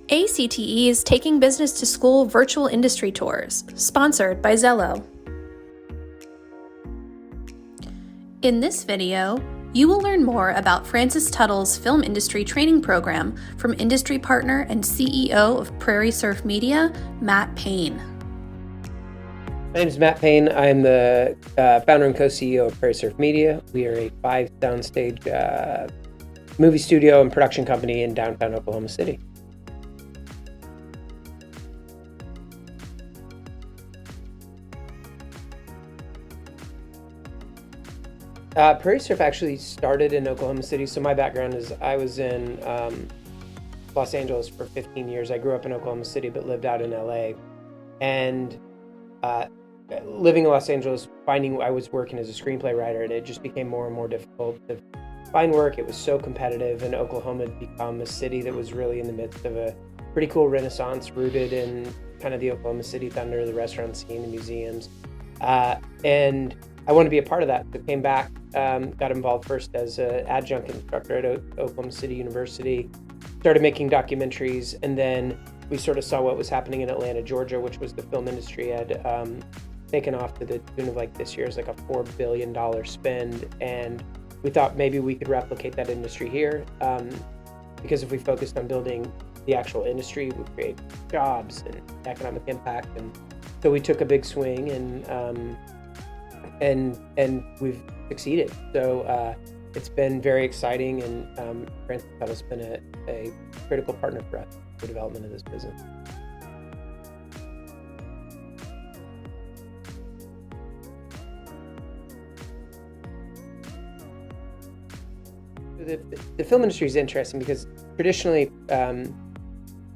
ACTE is Taking Business to School Virtual Industry Tours, sponsored by Zello. In this video, you will learn more about Francis Tuttle's film industry training program from industry partner and CEO of Prairie Surf Media, Matt Payne. My name is Matt Payne. I'm the founder and co-CEO of Prairie Surf Media. We are a 5-soundstage movie studio and production company in downtown Oklahoma City. Prairie Surf actually started in Oklahoma City. So my background is I was in Los Angeles for 15 years. I grew up in Oklahoma City, but lived out in LA. And living in Los Angeles, I was working as a screenplay writer, and it just became more and more difficult to find work. It was so competitive, and Oklahoma had become a city that was really in the midst of a pretty cool renaissance, rooted in kind of the Oklahoma City thunder, the restaurant scene, the museums. And I wanted to be a part of that. So came back, got involved first as an adjunct instructor at Oklahoma City University, started making documentaries, and then we sort of saw what was happening in Atlanta, Georgia, which was the film industry had taken off to the tune of like this year's like a $4 billion spend. And we thought maybe we could replicate that industry here, because if we focused on building the actual industry, we create jobs and economic impact. And so we took a big swing, and we've succeeded. So it's been very exciting, and Francis Tuttle's been a critical partner for us in the development of this business. The film industry is interesting because traditionally,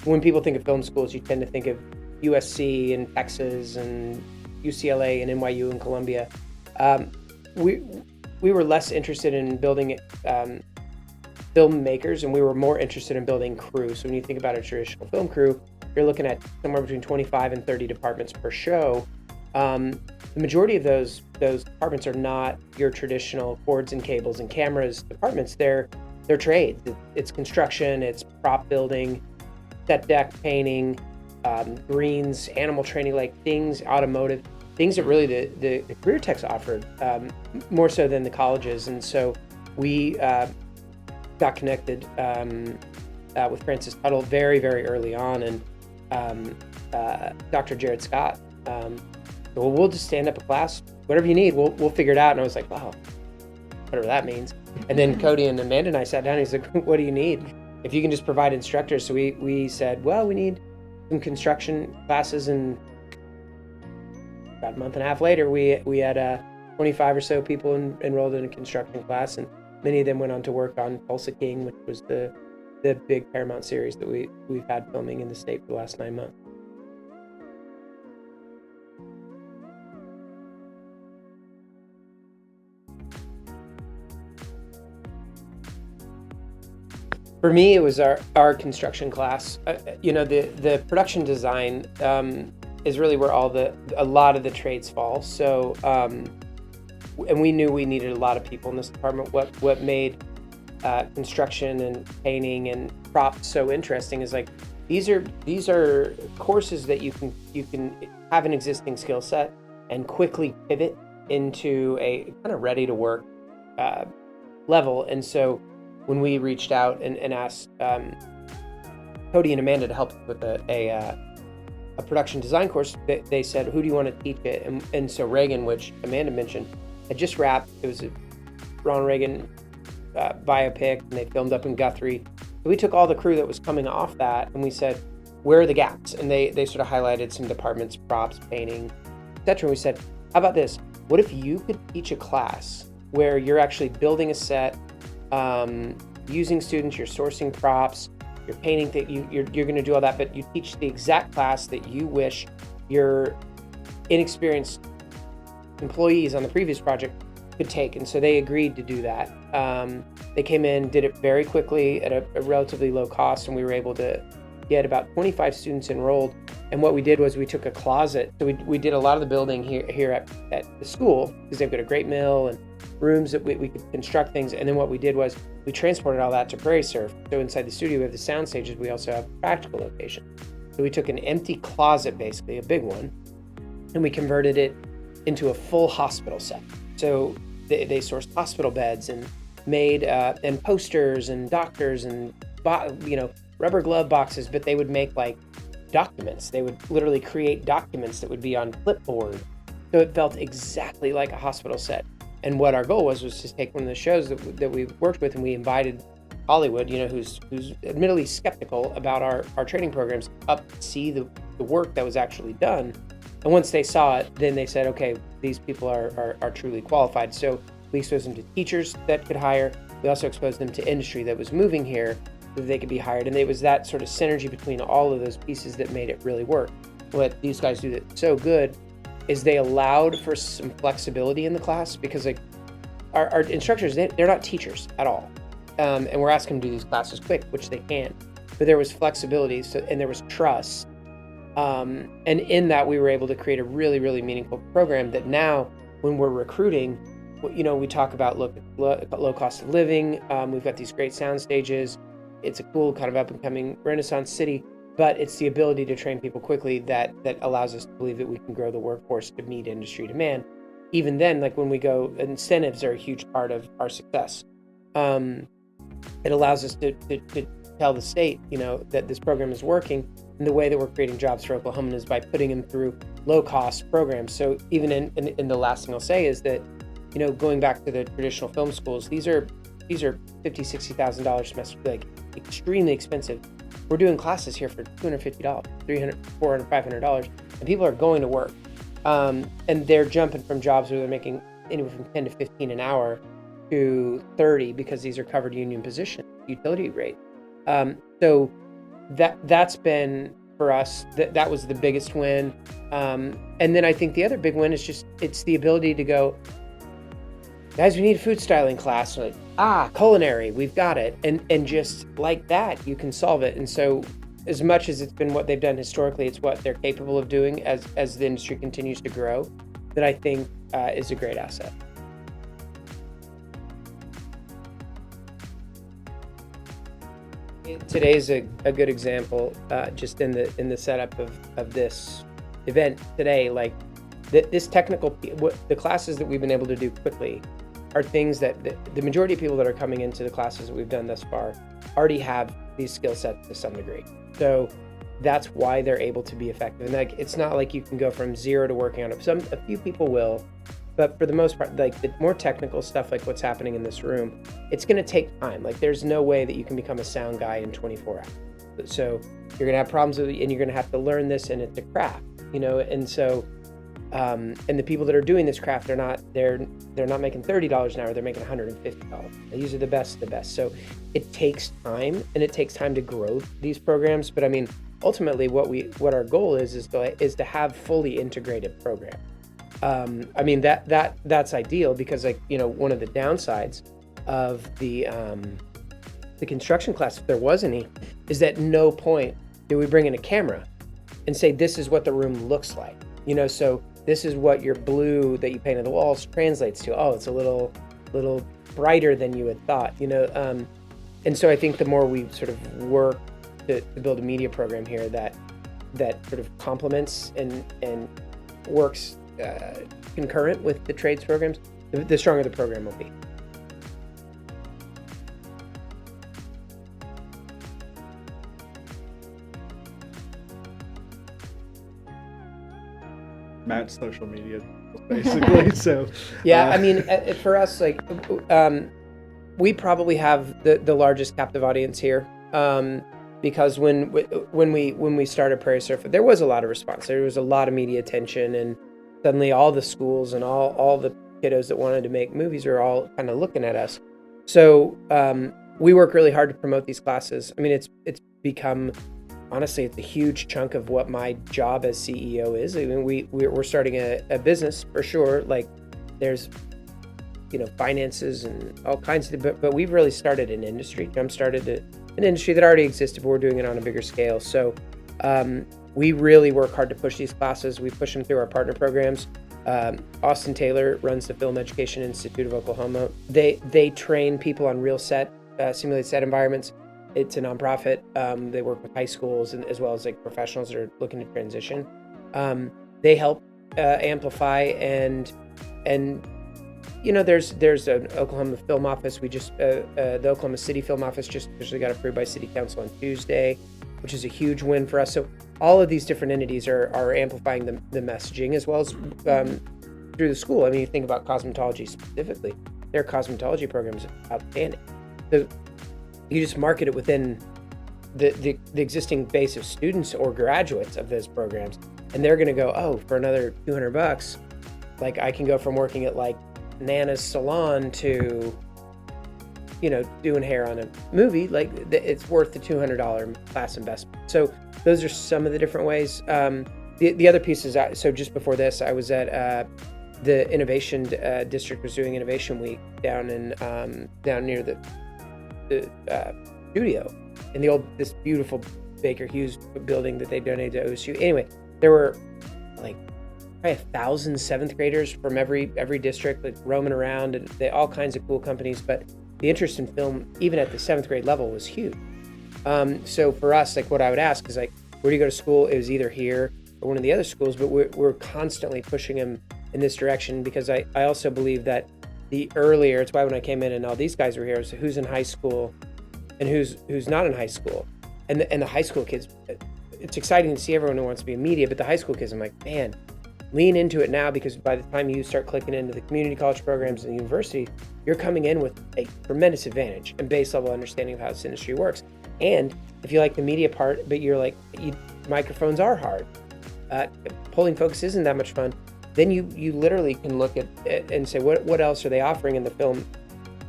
when people think of film schools, you tend to think of USC and Texas and UCLA and NYU and Columbia. We were less interested in building filmmakers, and we were more interested in building crew. So when you think about a traditional film crew, you're looking at somewhere between 25 and 30 departments per show. The majority of those departments are not your traditional cords and cables and cameras departments. They're trades. It's construction, it's prop building, set deck painting, greens, animal training, like things, automotive, things that really the career techs offered, more so than the colleges. And so we got connected with Francis Tuttle very, very early on, and Dr. Jared Scott. Well, we'll just stand up a class, whatever you need, we'll figure it out. And I was like, wow, whatever that means. And then Cody and Amanda and I sat down, and he's like, what do you need? If you can just provide instructors. So we said, well, we need some construction classes, and about a month and a half later, we had 25 or so people enrolled in a construction class, and many of them went on to work on Tulsa King, which was the big Paramount series that we've had filming in the state for the last 9 months. For me, it was our construction class. The production design is really where a lot of the trades fall. So, and we knew we needed a lot of people in this department. What made construction and painting and props so interesting is like these are courses that you can have an existing skill set and quickly pivot into a kind of ready to work level. And so when we reached out and asked Cody and Amanda to help with a production design course, they said, who do you want to teach it? And so Reagan, which Amanda mentioned, had just wrapped. It was a Ronald Reagan biopic, and they filmed up in Guthrie. So we took all the crew that was coming off that, and we said, where are the gaps? And they sort of highlighted some departments, props, painting, etc. And we said, how about this? What if you could teach a class where you're actually building a set, using students, you're sourcing props, you're painting, you're going to do all that, but you teach the exact class that you wish your inexperienced employees on the previous project could take. And so they agreed to do that. They came in, did it very quickly at a relatively low cost, and we were able to get about 25 students enrolled And what we did was we took a closet. So we did a lot of the building here at the school, because they've got a great mill and rooms that we could construct things. And then what we did was we transported all that to Prairie Surf. So inside the studio, we have the sound stages. We also have practical location. So we took an empty closet, basically a big one, and we converted it into a full hospital set. So they sourced hospital beds and made and posters and doctors and rubber glove boxes, but they would make like documents. They would literally create documents that would be on clipboard. So it felt exactly like a hospital set. And what our goal was to take one of the shows that we worked with, and we invited Hollywood, who's admittedly skeptical about our training programs, up to see the work that was actually done. And once they saw it, then they said, okay, these people are truly qualified. So we exposed them to teachers that could hire. We also exposed them to industry that was moving here so that they could be hired. And it was that sort of synergy between all of those pieces that made it really work. What these guys do that's so good is they allowed for some flexibility in the class, because like our instructors, they're not teachers at all. And we're asking them to do these classes quick, which they can. But there was flexibility, and there was trust. And in that, we were able to create a really, really meaningful program that now, when we're recruiting, we talk about low cost of living. We've got these great sound stages. It's a cool kind of up and coming Renaissance city, but it's the ability to train people quickly that allows us to believe that we can grow the workforce to meet industry demand. Even then, like when we go, incentives are a huge part of our success. It allows us to tell the state, that this program is working. And the way that we're creating jobs for Oklahomans is by putting them through low-cost programs. So even in the last thing I'll say is that, going back to the traditional film schools, these are $50,000, $60,000 semester, like extremely expensive. We're doing classes here for $250, $300, $400, $500, and people are going to work. And they're jumping from jobs where they're making anywhere from 10 to 15 an hour to 30, because these are covered union positions, utility rate. So that's been for us, that was the biggest win. And then I think the other big win is it's the ability to go, guys, we need a food styling class. Like, culinary, we've got it. And just like that, you can solve it. And so as much as it's been what they've done historically, it's what they're capable of doing as the industry continues to grow, that I think is a great asset. Today's a good example, just in the setup of this event today. Like this technical, the classes that we've been able to do quickly are things that the majority of people that are coming into the classes that we've done thus far already have these skill sets to some degree. So that's why they're able to be effective. And like, it's not like you can go from zero to working on it. A few people will, but for the most part, like the more technical stuff, like what's happening in this room, it's going to take time. Like there's no way that you can become a sound guy in 24 hours. So you're going to have problems with it, and you're going to have to learn this, and it's a craft, and so, and the people that are doing this craft, they're not making $30 an hour, they're making $150. These are the best of the best. So it takes time, and it takes time to grow these programs. But I mean, ultimately what our goal is to have fully integrated program. I mean, that's ideal, because like, one of the downsides of the construction class, if there was any, is that no point do we bring in a camera and say, this is what the room looks like. So this is what your blue that you painted the walls translates to. Oh, it's a little brighter than you had thought, and so I think the more we sort of work to build a media program here that sort of complements and works concurrent with the trades programs, the stronger the program will be. Matt's social media, basically. So yeah, I mean, for us, like, we probably have the largest captive audience here, because when we started Prairie Surf, there was a lot of response. There was a lot of media attention, and suddenly all the schools and all the kiddos that wanted to make movies are all kind of looking at us. So we work really hard to promote these classes. I mean, it's become, honestly, it's a huge chunk of what my job as CEO is. I mean, we're starting a business for sure. Like there's, finances and all kinds of, but we've really started an industry. Jump started an industry that already existed, but we're doing it on a bigger scale. So we really work hard to push these classes. We push them through our partner programs. Austin Taylor runs the Film Education Institute of Oklahoma. They train people on real set, simulated set environments. It's a nonprofit. They work with high schools and as well as like professionals that are looking to transition. They help amplify and there's an Oklahoma Film Office. We just the Oklahoma City Film Office just officially got approved by City Council on Tuesday, which is a huge win for us. So all of these different entities are amplifying the messaging as well as through the school. I mean, you think about cosmetology specifically, their cosmetology program is outstanding. So you just market it within the existing base of students or graduates of those programs, and they're going to go, oh, for another $200, like I can go from working at like Nana's salon to, doing hair on a movie. Like it's worth the $200 class investment. So those are some of the different ways. The other piece is, so just before this, I was at the Innovation District was doing Innovation Week down near the studio in this beautiful Baker Hughes building that they donated to OSU. Anyway, there were like probably 1,000 seventh graders from every district, like roaming around, and all kinds of cool companies. But the interest in film, even at the seventh grade level, was huge. So for us, like what I would ask is like, where do you go to school? It was either here or one of the other schools, but we're constantly pushing them in this direction because I also believe that the earlier, it's why when I came in and all these guys were here, so who's in high school and who's not in high school, and the high school kids, it's exciting to see everyone who wants to be in media, but the high school kids, I'm like, man, lean into it now, because by the time you start clicking into the community college programs and the university, you're coming in with a tremendous advantage and base level understanding of how this industry works. And if you like the media part, but you're like, microphones are hard, pulling focus isn't that much fun, then you literally can look at it and say, what else are they offering in the film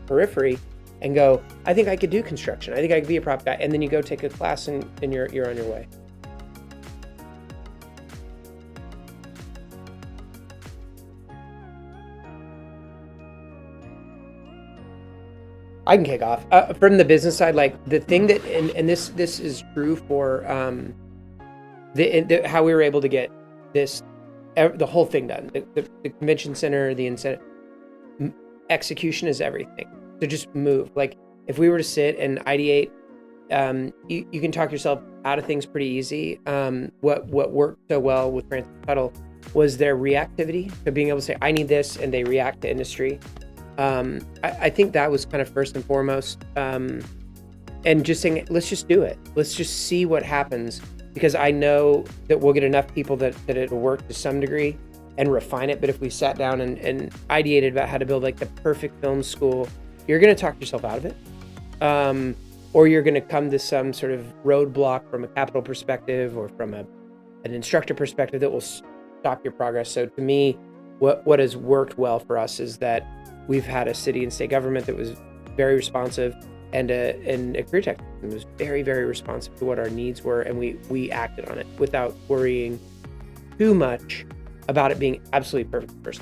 periphery, and go, I think I could do construction. I think I could be a prop guy. And then you go take a class and you're on your way. I can kick off. From the business side, like the thing that, and this is true for how we were able to get the whole thing done. The convention center, the incentive, execution is everything. So just move. Like if we were to sit and ideate, you can talk yourself out of things pretty easy. What worked so well with Francis Tuttle was their reactivity. So being able to say, I need this, and they react to industry. I think that was kind of first and foremost. And just saying, let's just do it. Let's just see what happens, because I know that we'll get enough people that it'll work to some degree and refine it. But if we sat down and ideated about how to build like the perfect film school, you're going to talk yourself out of it. Or you're going to come to some sort of roadblock from a capital perspective or from an instructor perspective that will stop your progress. So to me, what has worked well for us is that we've had a city and state government that was very responsive, and a career tech was very, very responsive to what our needs were, and we acted on it without worrying too much about it being absolutely perfect first.